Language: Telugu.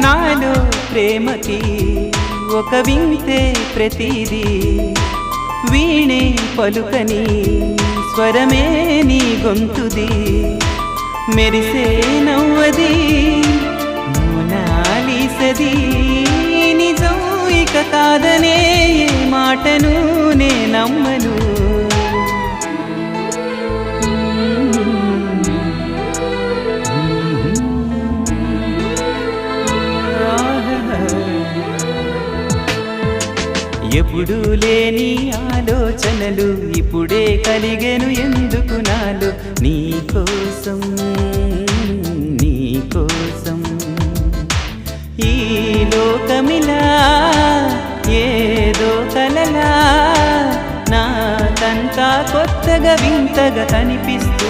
నాలో ప్రేమకి ఒక వింతే ప్రతిదీ వీణే పలుకని స్వరమే నీ గొంతుది మెరిసే నవ్వది మోనాలిసది నిజం ఇక కాదనే మాటను నే నమ్మను ఎప్పుడు లేని ఆలోచనలు ఇప్పుడే కలిగెను ఎందుకు నాలో నీకోసం నీకోసం ఈ లోకమిలా ఏదో కలలా నాకంతా కొత్తగా వింతగా కనిపిస్తూ